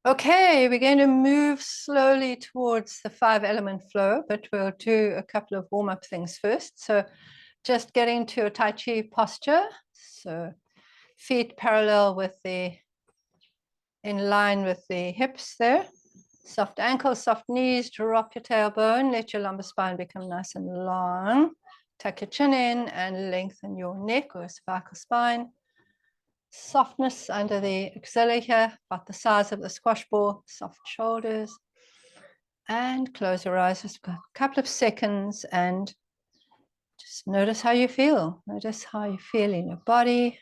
Okay, we're going to move slowly towards the 5-element flow, but we'll do a couple of warm-up things first. So just getting to a Tai Chi posture. So feet parallel with in line with the hips there. Soft ankles, soft knees, drop your tailbone, let your lumbar spine become nice and long. Tuck your chin in and lengthen your neck or cervical spine. Softness under the axilla here, about the size of the squash ball, soft shoulders. And close your eyes just for a couple of seconds and just notice how you feel. Notice how you feel in your body.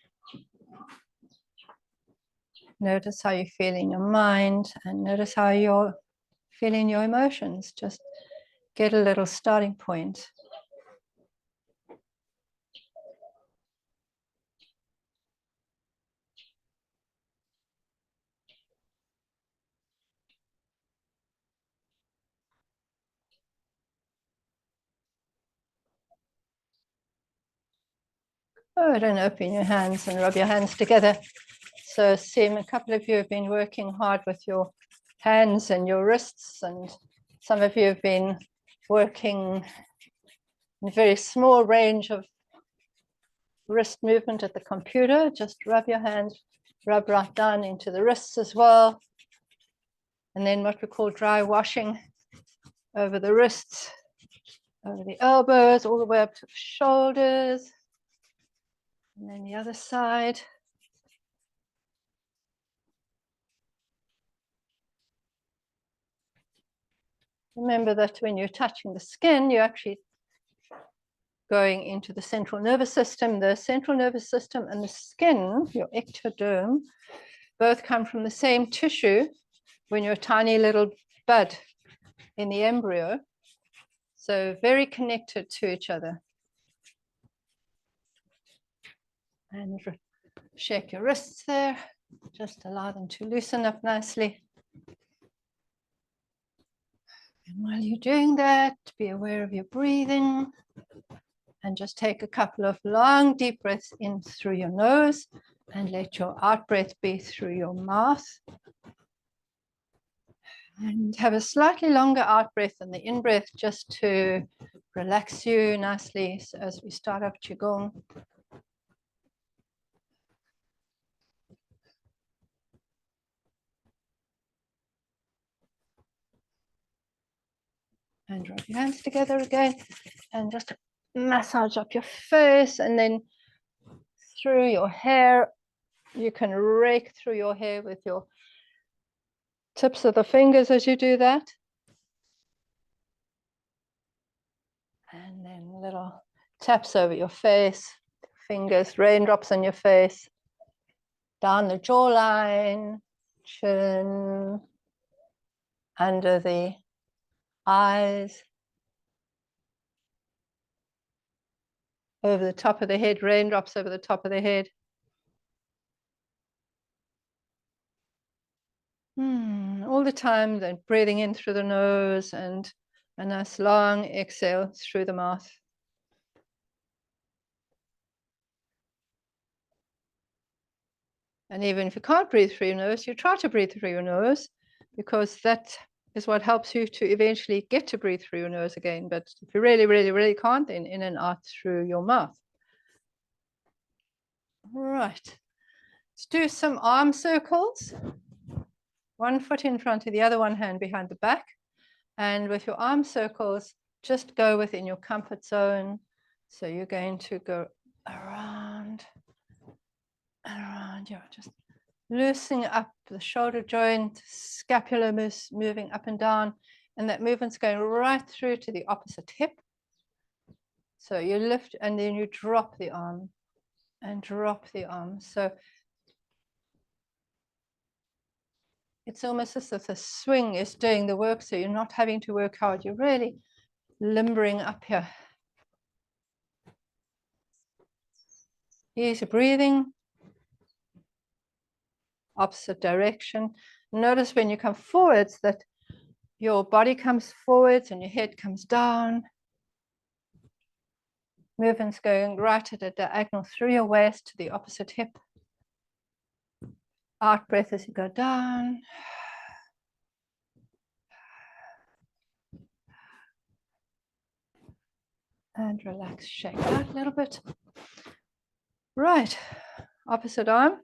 Notice how you feel in your mind, and notice how you're feeling your emotions. Just get a little starting point. Good, and open your hands and rub your hands together. So Sim, a couple of you have been working hard with your hands and your wrists, and some of you have been working in a very small range of wrist movement at the computer. Just rub your hands, rub right down into the wrists as well. And then what we call dry washing over the wrists, over the elbows, all the way up to the shoulders. And then the other side. Remember that when you're touching the skin, you're actually going into the central nervous system. The central nervous system and the skin, your ectoderm, both come from the same tissue when you're a tiny little bud in the embryo. So very connected to each other. And shake your wrists there. Just allow them to loosen up nicely. And while you're doing that, be aware of your breathing. And just take a couple of long, deep breaths in through your nose and let your out breath be through your mouth. And have a slightly longer out breath than the in breath just to relax you nicely as we start up Qigong. And rub your hands together again and just massage up your face, and then through your hair. You can rake through your hair with your tips of the fingers as you do that. And then little taps over your face, fingers, raindrops on your face, down the jawline, chin, under the eyes, over the top of the head, raindrops over the top of the head. All the time, then breathing in through the nose and a nice long exhale through the mouth. And even if you can't breathe through your nose, you try to breathe through your nose, because that is what helps you to eventually get to breathe through your nose again. But if you really, really, really can't, then in and out through your mouth. All right, let's do some arm circles. One foot in front of the other, one hand behind the back. And with your arm circles, just go within your comfort zone. So you're going to go around and around. You're just loosening up the shoulder joint, scapula moving up and down. And that movement's going right through to the opposite hip. So you lift and then you drop the arm and drop the arm. So it's almost as if the swing is doing the work, so you're not having to work hard. You're really limbering up here. Easy breathing. Opposite direction. Notice when you come forwards that your body comes forwards and your head comes down. Movement's going right at a diagonal through your waist to the opposite hip. Out breath as you go down. And relax, shake out a little bit. Right, opposite arm,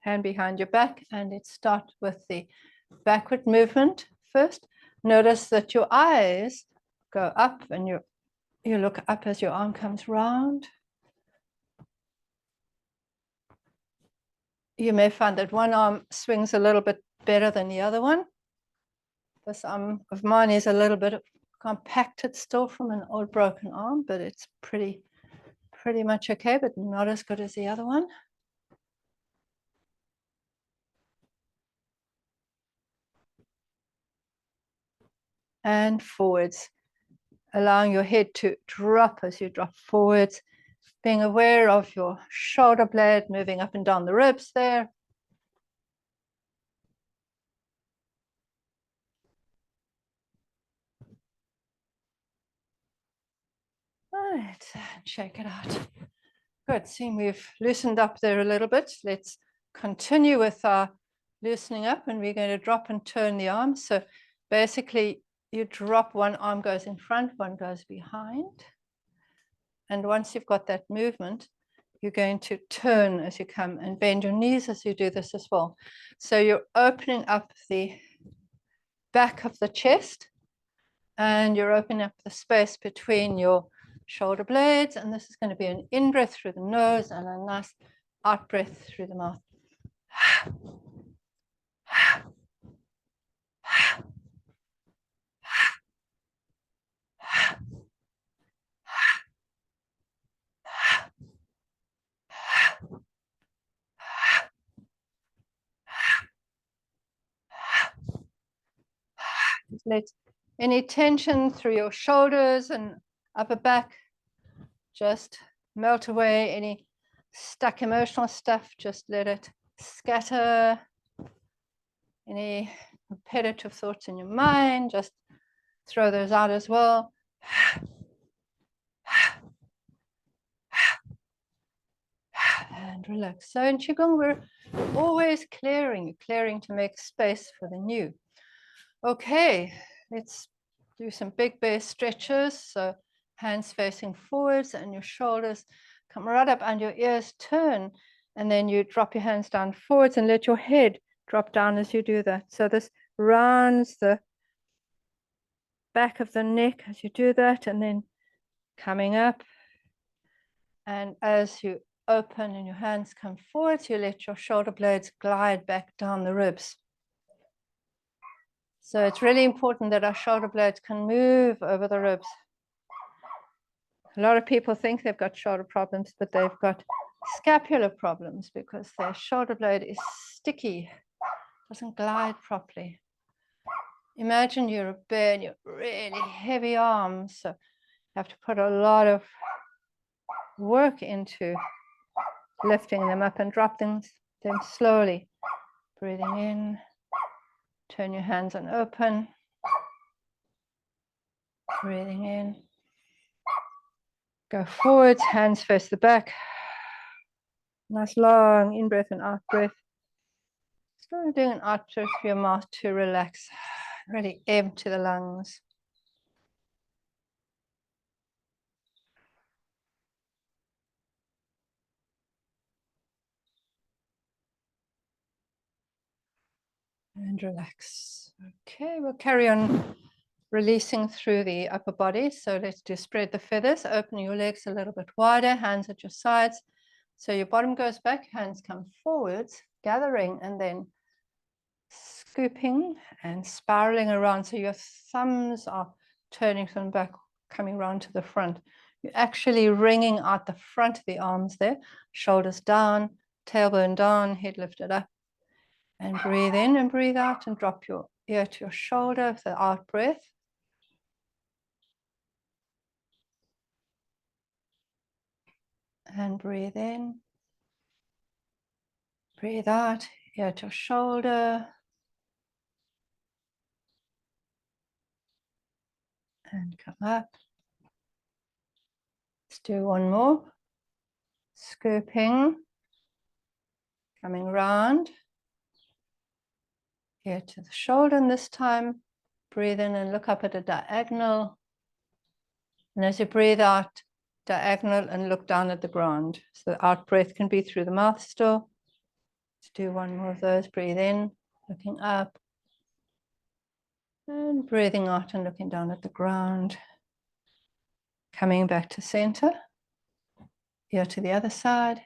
hand behind your back, and let's start with the backward movement first. Notice that your eyes go up and you look up as your arm comes round. You may find that one arm swings a little bit better than the other one. This arm of mine is a little bit compacted still from an old broken arm, but it's pretty much okay, but not as good as the other one. And forwards, allowing your head to drop as you drop forwards, being aware of your shoulder blade moving up and down the ribs there. Right, shake it out. Good, see, we've loosened up there a little bit. Let's continue with our loosening up, and we're going to drop and turn the arms. So basically, you drop, one arm goes in front, one goes behind. And once you've got that movement, you're going to turn as you come and bend your knees as you do this as well. So you're opening up the back of the chest, and you're opening up the space between your shoulder blades, and this is going to be an in-breath through the nose and a nice out-breath through the mouth. Let any tension through your shoulders and upper back just melt away. Any stuck emotional stuff, just let it scatter. Any repetitive thoughts in your mind, just throw those out as well. And relax. So in Qigong, we're always clearing to make space for the new. Okay, let's do some big bear stretches. So hands facing forwards and your shoulders come right up and your ears turn. And then you drop your hands down forwards and let your head drop down as you do that. So this rounds the back of the neck as you do that, and then coming up. And as you open and your hands come forwards, you let your shoulder blades glide back down the ribs. So it's really important that our shoulder blades can move over the ribs. A lot of people think they've got shoulder problems, but they've got scapular problems because their shoulder blade is sticky, doesn't glide properly. Imagine you're a bear and you're really heavy arms, so you have to put a lot of work into lifting them up and dropping them slowly. Breathing in, turn your hands and open. Breathing in. Go forwards, hands face the back. Nice long in-breath and out-breath. Start doing an out-breath for your mouth to relax. Really empty the lungs. And relax. Okay, we'll carry on releasing through the upper body. So let's do spread the feathers. Open your legs a little bit wider, hands at your sides. So your bottom goes back, hands come forwards, gathering and then scooping and spiraling around. So your thumbs are turning from the back, coming around to the front. You're actually wringing out the front of the arms there, shoulders down, tailbone down, head lifted up. And breathe in and breathe out and drop your ear to your shoulder with the out breath. And breathe in. Breathe out, ear to your shoulder. And come up. Let's do one more. Scooping. Coming round. Ear to the shoulder, and this time breathe in and look up at a diagonal. And as you breathe out, diagonal and look down at the ground. So the out breath can be through the mouth still. Let's do one more of those. Breathe in, looking up. And breathing out and looking down at the ground. Coming back to center. Here to the other side.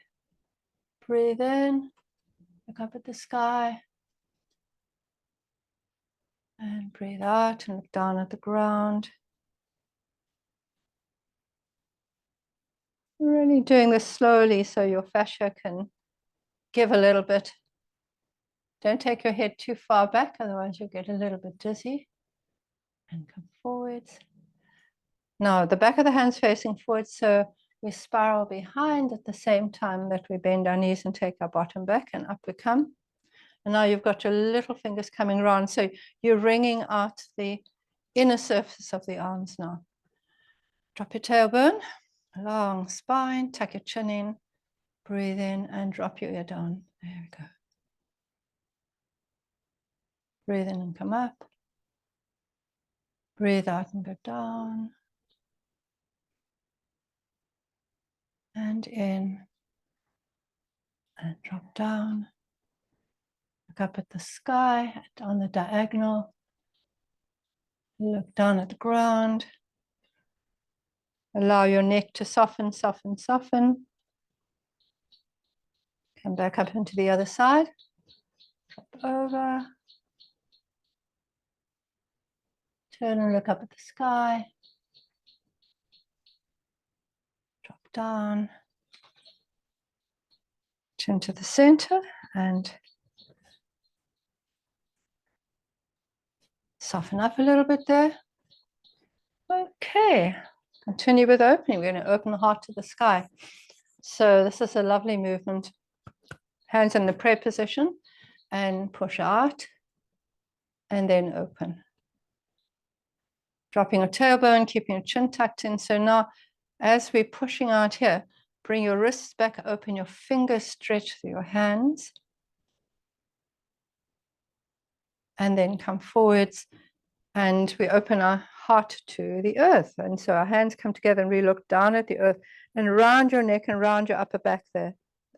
Breathe in, look up at the sky. And breathe out and look down at the ground. Really doing this slowly so your fascia can give a little bit. Don't take your head too far back, otherwise you'll get a little bit dizzy. And come forwards. Now the back of the hands facing forward, so we spiral behind at the same time that we bend our knees and take our bottom back, and up we come. And now you've got your little fingers coming around, so you're wringing out the inner surface of the arms now. Drop your tailbone, long spine, tuck your chin in, breathe in and drop your ear down. There we go. Breathe in and come up. Breathe out and go down. And in. And drop down. Look up at the sky, on the diagonal. Look down at the ground. Allow your neck to soften, soften, soften. Come back up into the other side. Drop over. Turn and look up at the sky. Drop down. Turn to the center and soften up a little bit there. Okay, continue with opening. We're going to open the heart to the sky. So this is a lovely movement. Hands in the prayer position and push out and then open. Dropping your tailbone, keeping your chin tucked in. So now as we're pushing out here, bring your wrists back, open your fingers, stretch through your hands. And then come forwards and we open our heart to the earth. And so our hands come together and we look down at the earth and round your neck and round your upper back there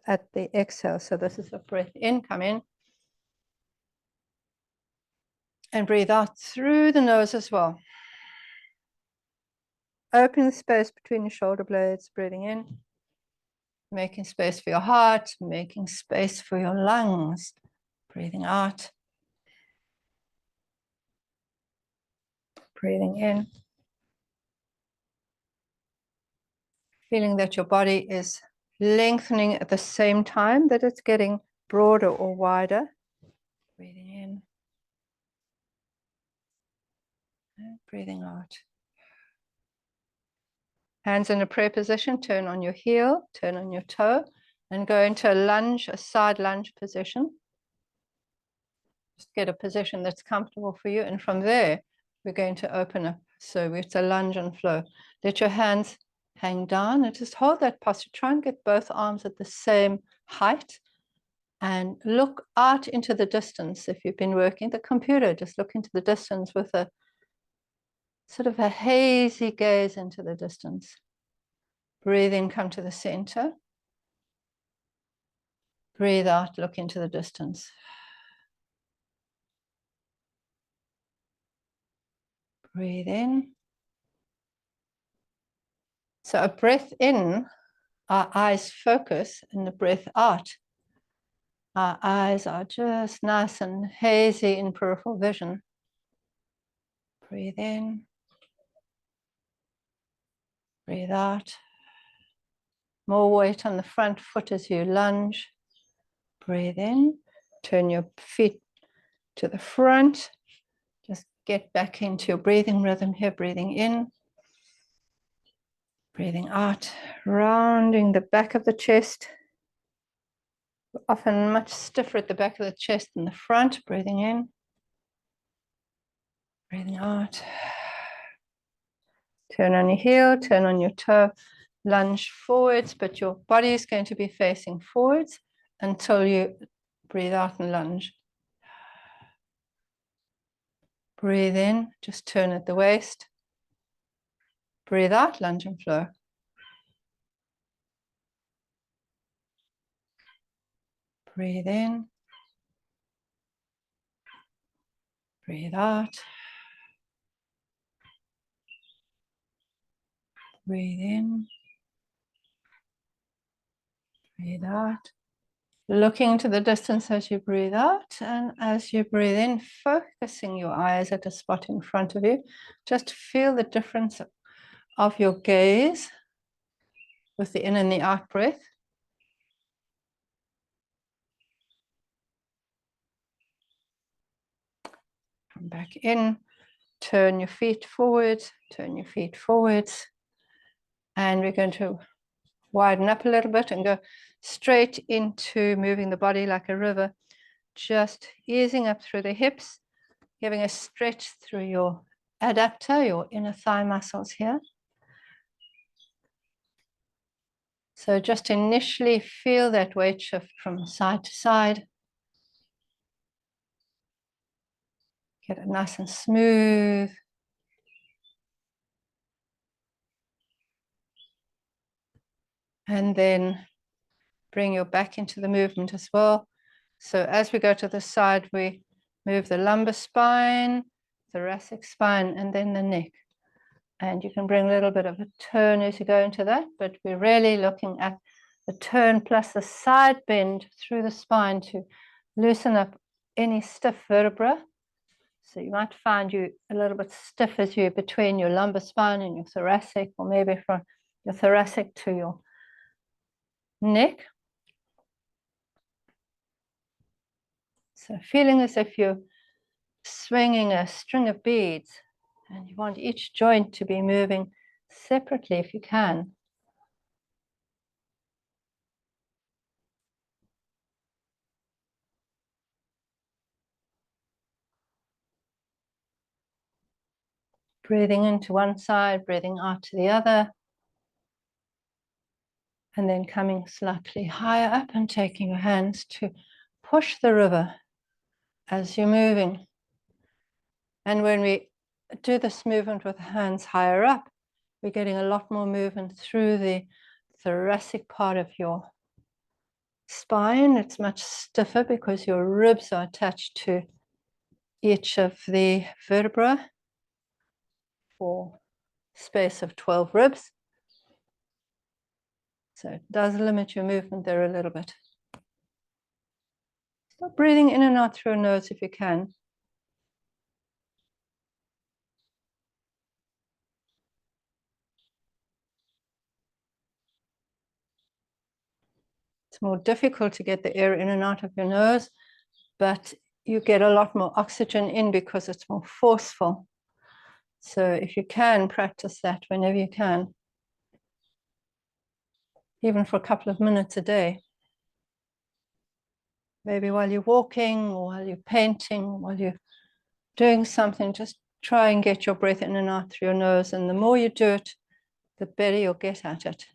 at the exhale. So this is a breath in, come in. And breathe out through the nose as well. Open the space between your shoulder blades, breathing in. Making space for your heart, making space for your lungs. Breathing out. Breathing in. Feeling that your body is lengthening at the same time that it's getting broader or wider. Breathing in. And breathing out. Hands in a prayer position, turn on your heel, turn on your toe, and go into a lunge, a side lunge position. Just get a position that's comfortable for you. And from there, we're going to open up. So it's a lunge and flow. Let your hands hang down and just hold that posture. Try and get both arms at the same height and look out into the distance. If you've been working the computer, just look into the distance with a sort of a hazy gaze into the distance. Breathe in, come to the center. Breathe out, look into the distance. Breathe in. So a breath in, our eyes focus, and the breath out, our eyes are just nice and hazy in peripheral vision. Breathe in. Breathe out. More weight on the front foot as you lunge. Breathe in. Turn your feet to the front. Just get back into your breathing rhythm here. Breathing in. Breathing out. Rounding the back of the chest. We're often much stiffer at the back of the chest than the front. Breathing in. Breathing out. Turn on your heel, turn on your toe, lunge forwards, but your body is going to be facing forwards until you breathe out and lunge. Breathe in, just turn at the waist. Breathe out, lunge and flow. Breathe in. Breathe out. Breathe in. Breathe out. Looking into the distance as you breathe out, and as you breathe in, focusing your eyes at a spot in front of you. Just feel the difference of your gaze with the in and the out breath. Come back in, turn your feet forwards, turn your feet forwards, and we're going to widen up a little bit and go straight into moving the body like a river, just easing up through the hips, giving a stretch through your adductor, your inner thigh muscles here. So just initially feel that weight shift from side to side. Get it nice and smooth. And then bring your back into the movement as well. So as we go to the side, we move the lumbar spine, thoracic spine, and then the neck. And you can bring a little bit of a turn as you go into that, but we're really looking at the turn plus the side bend through the spine to loosen up any stiff vertebra. So you might find you a little bit stiff as you're between your lumbar spine and your thoracic, or maybe from your thoracic to your neck. So feeling as if you're swinging a string of beads, and you want each joint to be moving separately if you can. Breathing into one side, breathing out to the other, and then coming slightly higher up and taking your hands to push the river as you're moving. And when we do this movement with the hands higher up, we're getting a lot more movement through the thoracic part of your spine. It's much stiffer because your ribs are attached to each of the vertebrae for space of 12 ribs. So it does limit your movement there a little bit. Stop breathing in and out through your nose if you can. It's more difficult to get the air in and out of your nose, but you get a lot more oxygen in because it's more forceful. So if you can, practice that whenever you can, even for a couple of minutes a day. Maybe while you're walking, or while you're painting, or while you're doing something, just try and get your breath in and out through your nose. And the more you do it, the better you'll get at it.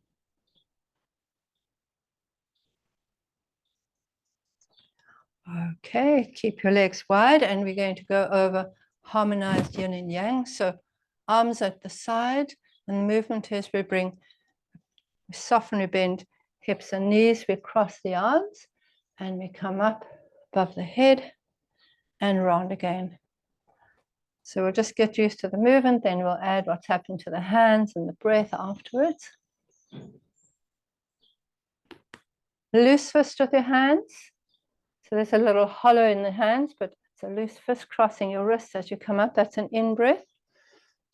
Okay, keep your legs wide, and we're going to go over harmonized yin and yang. So arms at the side, and the movement is we soften, we bend hips and knees, we cross the arms, and we come up above the head and round again. So we'll just get used to the movement, then we'll add what's happened to the hands and the breath afterwards. Loose fist with your hands. So there's a little hollow in the hands, but it's a loose fist crossing your wrists as you come up. That's an in-breath.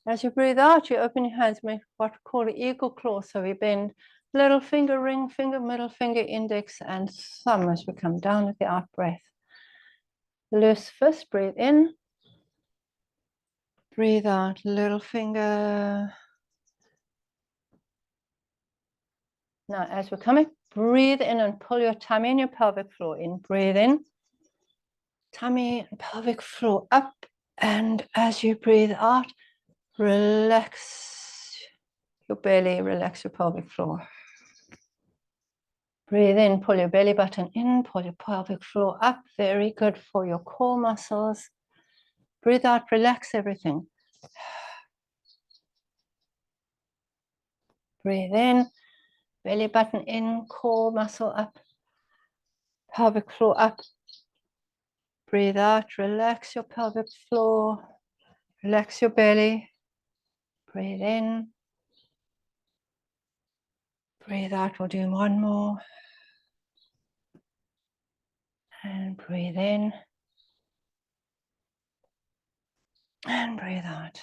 As you breathe out, you open your hands, make what we call an eagle claw. So we bend little finger, ring finger, middle finger, index, and thumb as we come down with the out breath. Loose fist, breathe in. Breathe out, little finger. Now, as we're coming, breathe in and pull your tummy and your pelvic floor in. Breathe in. Tummy and pelvic floor up. And as you breathe out, relax your belly, relax your pelvic floor. Breathe in, pull your belly button in, pull your pelvic floor up. Very good for your core muscles. Breathe out, relax everything. Breathe in, belly button in, core muscle up, pelvic floor up. Breathe out, relax your pelvic floor, relax your belly. Breathe in, breathe out. We'll do one more. And breathe in. And breathe out.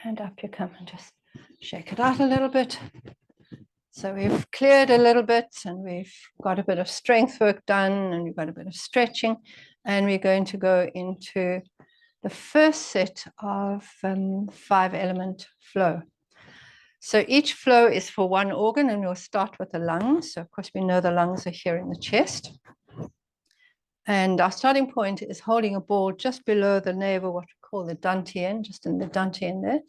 And up you come and just shake it out a little bit. So we've cleared a little bit and we've got a bit of strength work done and we've got a bit of stretching. And we're going to go into the first set of 5-element flow. So each flow is for one organ, and we'll start with the lungs. So of course we know the lungs are here in the chest. And our starting point is holding a ball just below the navel, what we call the dantian, just in the dantian there.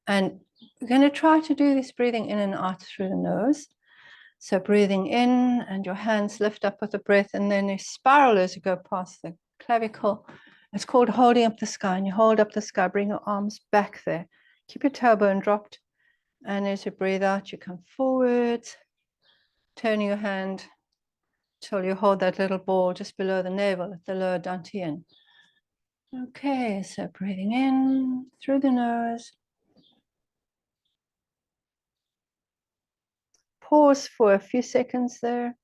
And we're going to try to do this breathing in and out through the nose. So breathing in, and your hands lift up with the breath, and then you spiral as you go past the clavicle. It's called holding up the sky, and you hold up the sky, bring your arms back there. Keep your tailbone dropped. And as you breathe out, you come forwards, turning your hand till you hold that little ball just below the navel at the lower dantian. Okay, so breathing in through the nose. Pause for a few seconds there.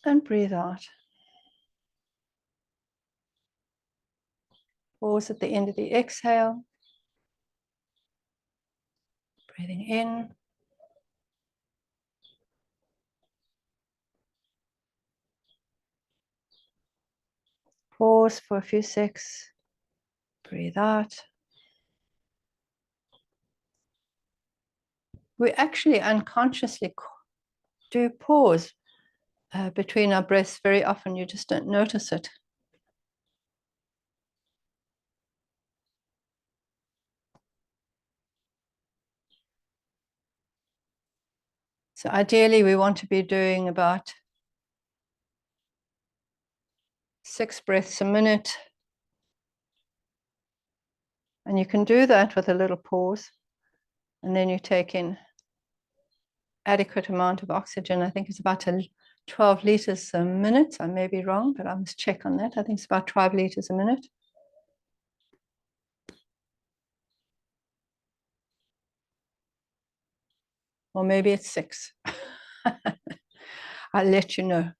And breathe out. Pause at the end of the exhale. Breathing in. Pause for a few seconds. Breathe out. We actually unconsciously do pause between our breaths very often. You just don't notice it. So ideally, we want to be doing about 6 breaths a minute. And you can do that with a little pause. And then you take in adequate amount of oxygen. I think it's about 12 liters a minute. I may be wrong, but I must check on that. I think it's about 12 liters a minute. Or maybe it's 6. I'll let you know.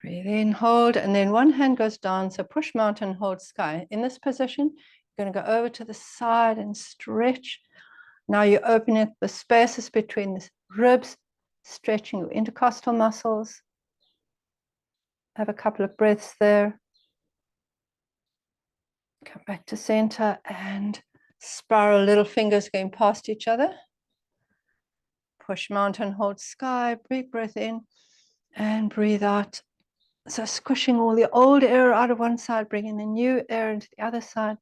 Breathe in, hold, and then one hand goes down. So push mountain, hold sky. In this position, you're going to go over to the side and stretch. Now you open it, the spaces between the ribs, stretching your intercostal muscles. Have a couple of breaths there. Come back to center and spiral, little fingers going past each other. Push mountain, hold sky, big breath in and breathe out. So squishing all the old air out of one side, bringing the new air into the other side.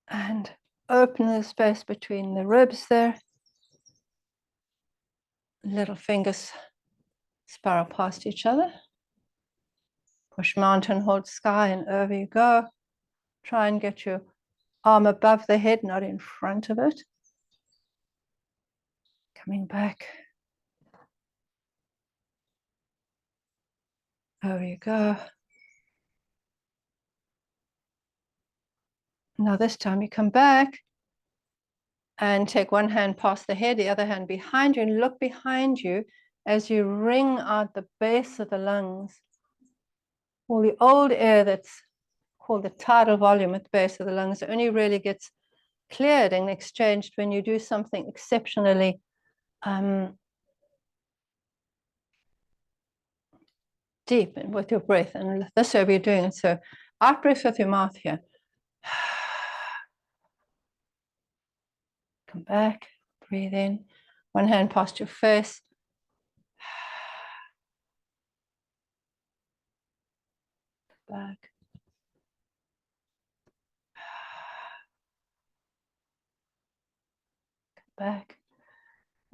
And open the space between the ribs there. Little fingers spiral past each other. Push mountain, hold sky, and over you go. Try and get your arm above the head, not in front of it. Coming back. Over you go. Now this time you come back and take one hand past the head, the other hand behind you, and look behind you as you wring out the base of the lungs. All the old air that's called the tidal volume at the base of the lungs only really gets cleared and exchanged when you do something exceptionally deep and with your breath. And this way we're doing it. So out breath with your mouth here. Come back, breathe in. One hand past your face. Back. Back.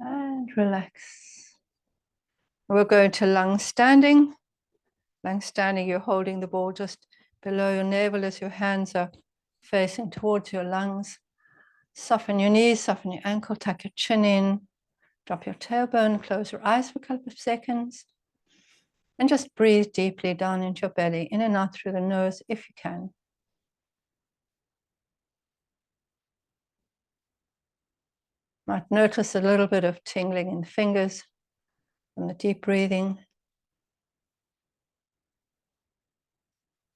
And relax. We'll go into lung standing. Lung standing, you're holding the ball just below your navel as your hands are facing towards your lungs. Soften your knees, soften your ankle, tuck your chin in, drop your tailbone, close your eyes for a couple of seconds, and just breathe deeply down into your belly, in and out through the nose if you can. Might notice a little bit of tingling in the fingers from the deep breathing.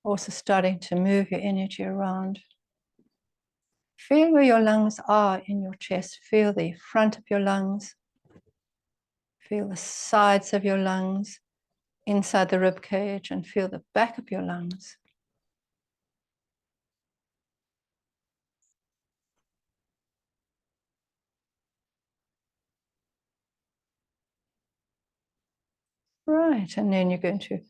Also starting to move your energy around. Feel where your lungs are in your chest. Feel the front of your lungs. Feel the sides of your lungs inside the rib cage, and feel the back of your lungs. Right, and then you're going to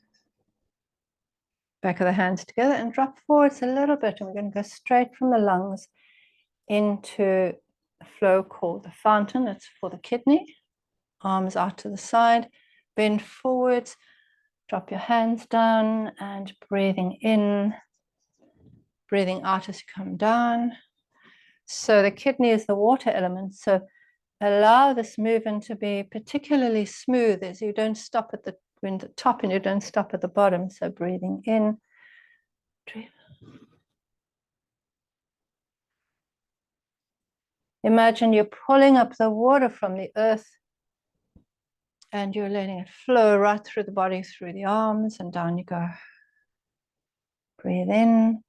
back of the hands together and drop forwards a little bit, and we're going to go straight from the lungs into a flow called the fountain. It's for the kidney. Arms out to the side, bend forwards, drop your hands down, and breathing in, breathing out as you come down. So the kidney is the water element, so allow this movement to be particularly smooth as you don't stop at the top and you don't stop at the bottom. So breathing in. Imagine you're pulling up the water from the earth and you're letting it flow right through the body, through the arms, and down you go. Breathe in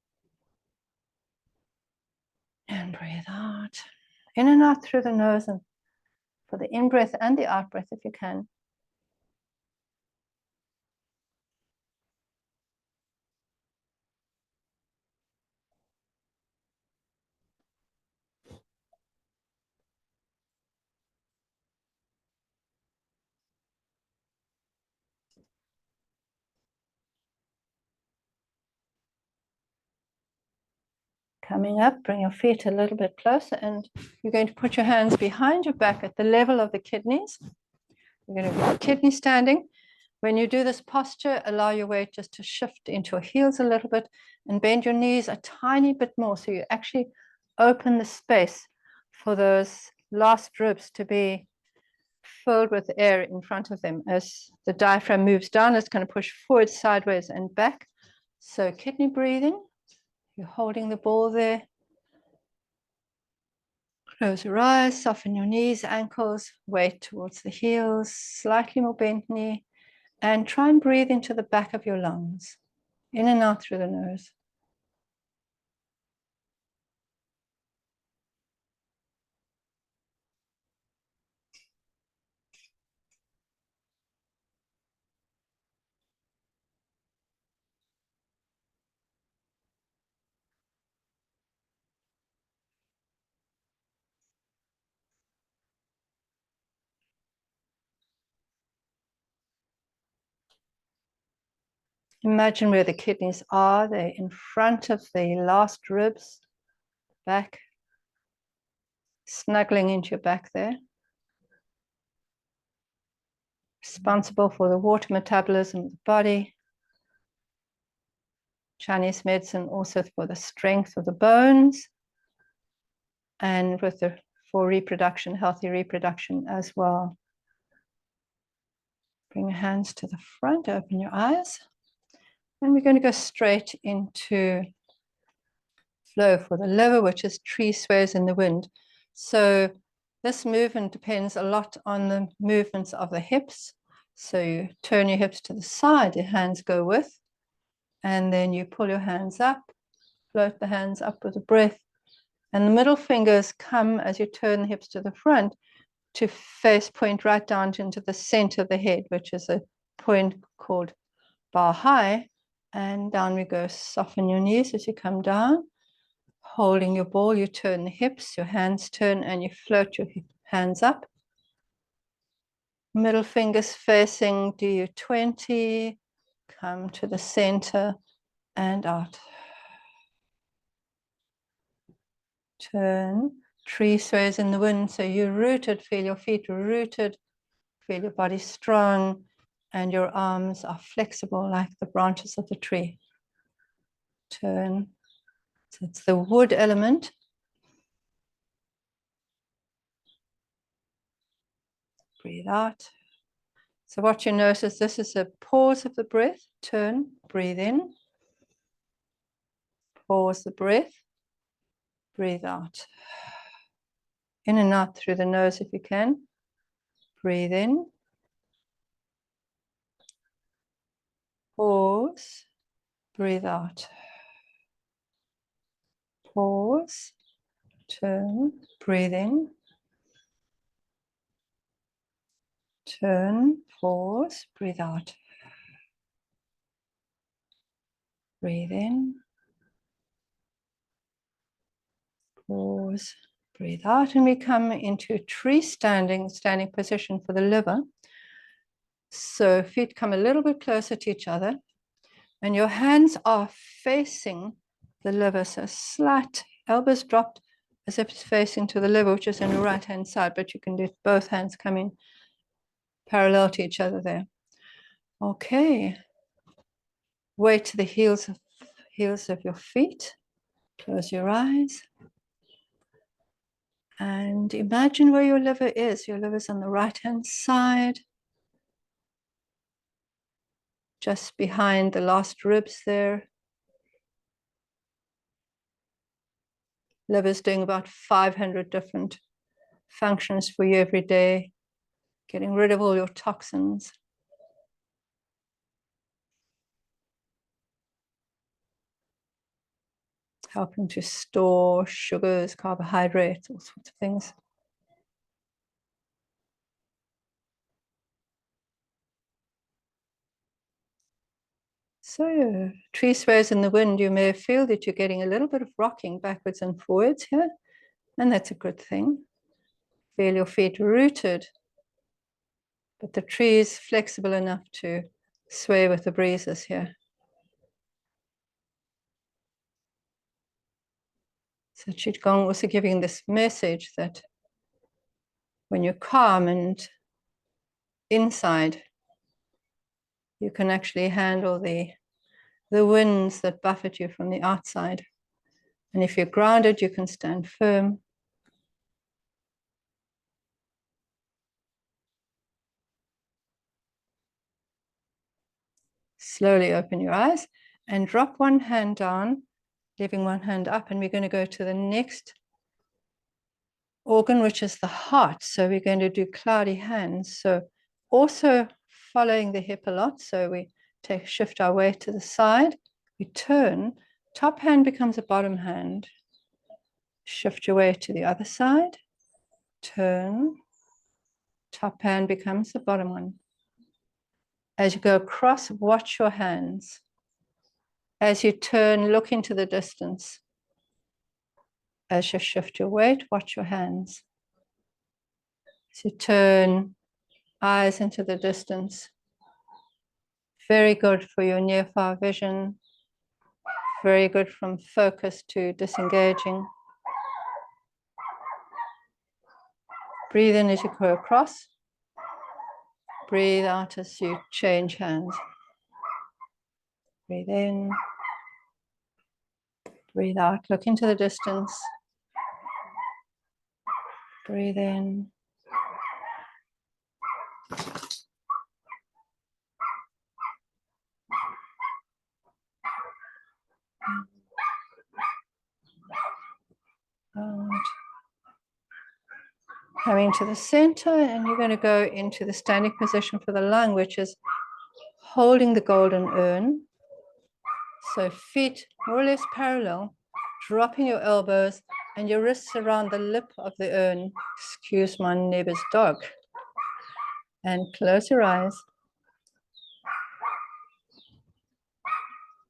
and breathe out. In and out through the nose, and for the in-breath and the out-breath if you can. Coming up, bring your feet a little bit closer, and you're going to put your hands behind your back at the level of the kidneys. You're going to get kidney standing. When you do this posture, allow your weight just to shift into your heels a little bit and bend your knees a tiny bit more, so you actually open the space for those last ribs to be filled with air in front of them. As the diaphragm moves down, it's going to push forward, sideways, and back. So kidney breathing. You're holding the ball there. Close your eyes, soften your knees, ankles, weight towards the heels, slightly more bent knee, and try and breathe into the back of your lungs, in and out through the nose. Imagine where the kidneys are. They're in front of the last ribs, back, snuggling into your back there. Responsible for the water metabolism of the body. Chinese medicine also for the strength of the bones, and for reproduction, healthy reproduction as well. Bring your hands to the front, open your eyes. And we're going to go straight into flow for the liver, which is tree sways in the wind. So this movement depends a lot on the movements of the hips. So you turn your hips to the side, your hands go with, and then you pull your hands up, float the hands up with the breath. And the middle fingers come as you turn the hips to the front to face point right down into the center of the head, which is a point called bar high. And down we go. Soften your knees as you come down. Holding your ball, you turn the hips, your hands turn, and you float your hands up. Middle fingers facing, do your 20. Come to the center and out. Turn. Tree sways in the wind, so you're rooted. Feel your feet rooted. Feel your body strong, and your arms are flexible like the branches of the tree. Turn. So it's the wood element. Breathe out. So what you notice, this is a pause of the breath. Turn, breathe in. Pause the breath. Breathe out. In and out through the nose if you can. Breathe in. Pause. Breathe out. Pause. Turn. Breathe in. Turn. Pause. Breathe out. Breathe in. Pause. Breathe out. And we come into tree standing position for the liver. So feet come a little bit closer to each other. And your hands are facing the liver. So slight elbows dropped as if it's facing to the liver, which is on your right hand side, but you can do both hands coming parallel to each other there. Okay. Weight to the heels of your feet. Close your eyes. And imagine where your liver is. Your liver is on the right hand side, just behind the last ribs there. Liver's doing about 500 different functions for you every day, getting rid of all your toxins. Helping to store sugars, carbohydrates, all sorts of things. So, tree sways in the wind, you may feel that you're getting a little bit of rocking backwards and forwards here, and that's a good thing. Feel your feet rooted, but the tree is flexible enough to sway with the breezes here. So Qigong also giving this message that when you're calm and inside, you can actually handle the winds that buffet you from the outside. And if you're grounded, you can stand firm. Slowly open your eyes and drop one hand down, leaving one hand up, and we're going to go to the next organ, which is the heart. So we're going to do cloudy hands. So also following the hip a lot. So we shift our weight to the side. We turn. Top hand becomes a bottom hand. Shift your weight to the other side. Turn. Top hand becomes the bottom one. As you go across, watch your hands. As you turn, look into the distance. As you shift your weight, watch your hands. As you turn, eyes into the distance. Very good for your near-far vision. Very good from focus to disengaging. Breathe in as you go across. Breathe out as you change hands. Breathe in. Breathe out. Look into the distance. Breathe in. Out. Coming to the center, and you're going to go into the standing position for the lung, which is holding the golden urn. So feet more or less parallel, dropping your elbows and your wrists around the lip of the urn. Excuse my neighbor's dog. And close your eyes.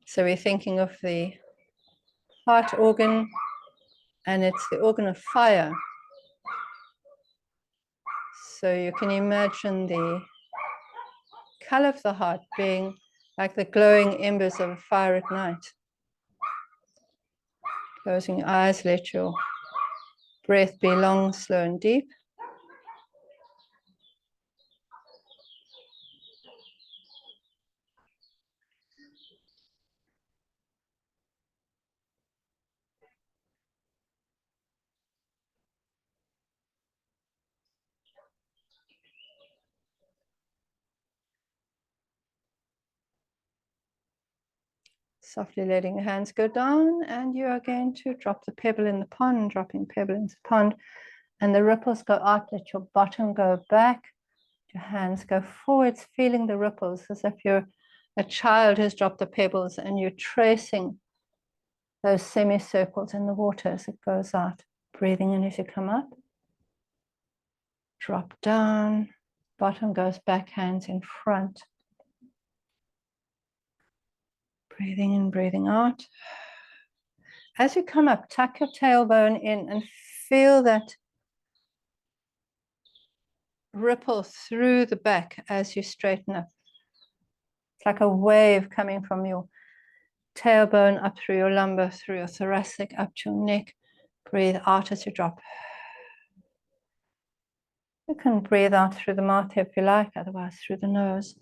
So we're thinking of the heart organ, and it's the organ of fire. So you can imagine the color of the heart being like the glowing embers of a fire at night. Closing your eyes, let your breath be long, slow, and deep. Softly letting your hands go down, and you are going to drop the pebble in the pond, dropping pebble into the pond, and the ripples go out, let your bottom go back, your hands go forwards, feeling the ripples as if you're a child who's dropped the pebbles and you're tracing those semicircles in the water as it goes out. Breathing in as you come up. Drop down, bottom goes back, hands in front. Breathing in, breathing out. As you come up, tuck your tailbone in and feel that ripple through the back as you straighten up. It's like a wave coming from your tailbone up through your lumbar, through your thoracic, up to your neck. Breathe out as you drop. You can breathe out through the mouth if you like, otherwise through the nose.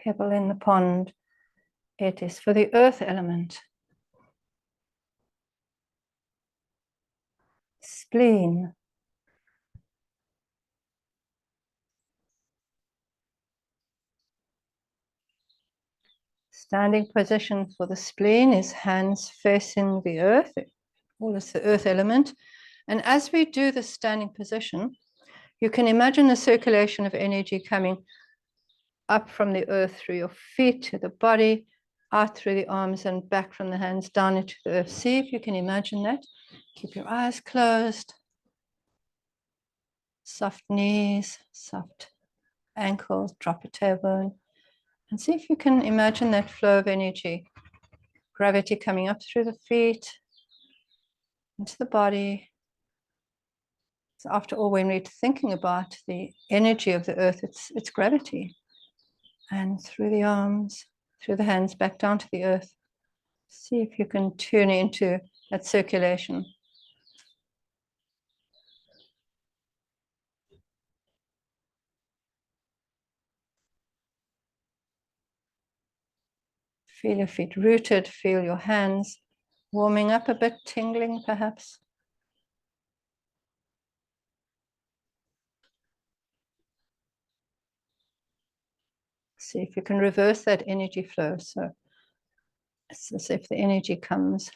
Pebble in the pond. It is for the earth element. Spleen. Standing position for the spleen is hands facing the earth. All is the earth element. And as we do the standing position, you can imagine a circulation of energy coming up from the earth through your feet to the body, out through the arms and back from the hands down into the earth. See if you can imagine that. Keep your eyes closed. Soft knees, soft ankles, drop a tailbone. And see if you can imagine that flow of energy. Gravity coming up through the feet, into the body. So after all, when we're thinking about the energy of the earth, it's gravity. And through the arms, through the hands, back down to the earth. See if you can tune into that circulation. Feel your feet rooted, feel your hands warming up a bit, tingling perhaps. See if you can reverse that energy flow. So it's as if the energy comes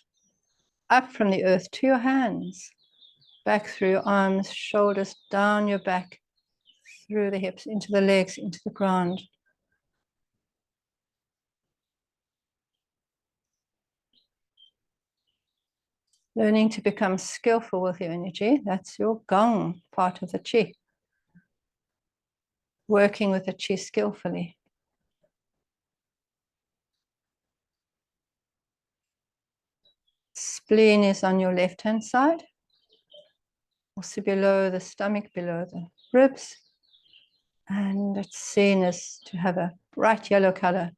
up from the earth to your hands, back through your arms, shoulders, down your back, through the hips, into the legs, into the ground. Learning to become skillful with your energy. That's your gong part of the Qi. Working with the Qi skillfully. Spleen is on your left-hand side, also below the stomach, below the ribs. And it's seen as to have a bright yellow color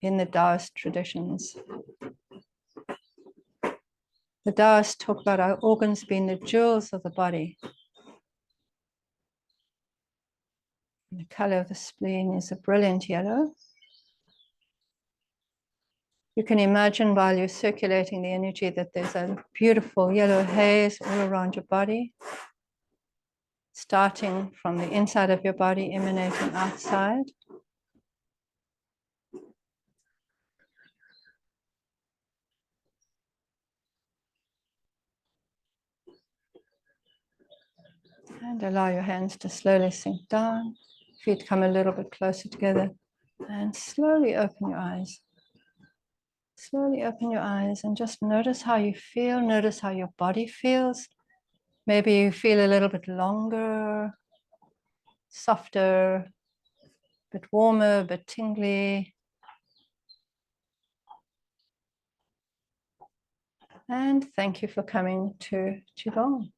in the Taoist traditions. The Taoists talk about our organs being the jewels of the body. And the color of the spleen is a brilliant yellow. You can imagine while you're circulating the energy that there's a beautiful yellow haze all around your body, starting from the inside of your body, emanating outside. And allow your hands to slowly sink down. Feet come a little bit closer together. And slowly open your eyes. Slowly open your eyes and just notice how you feel. Notice how your body feels. Maybe you feel a little bit longer, softer, a bit warmer, a bit tingly. And thank you for coming to Qigong.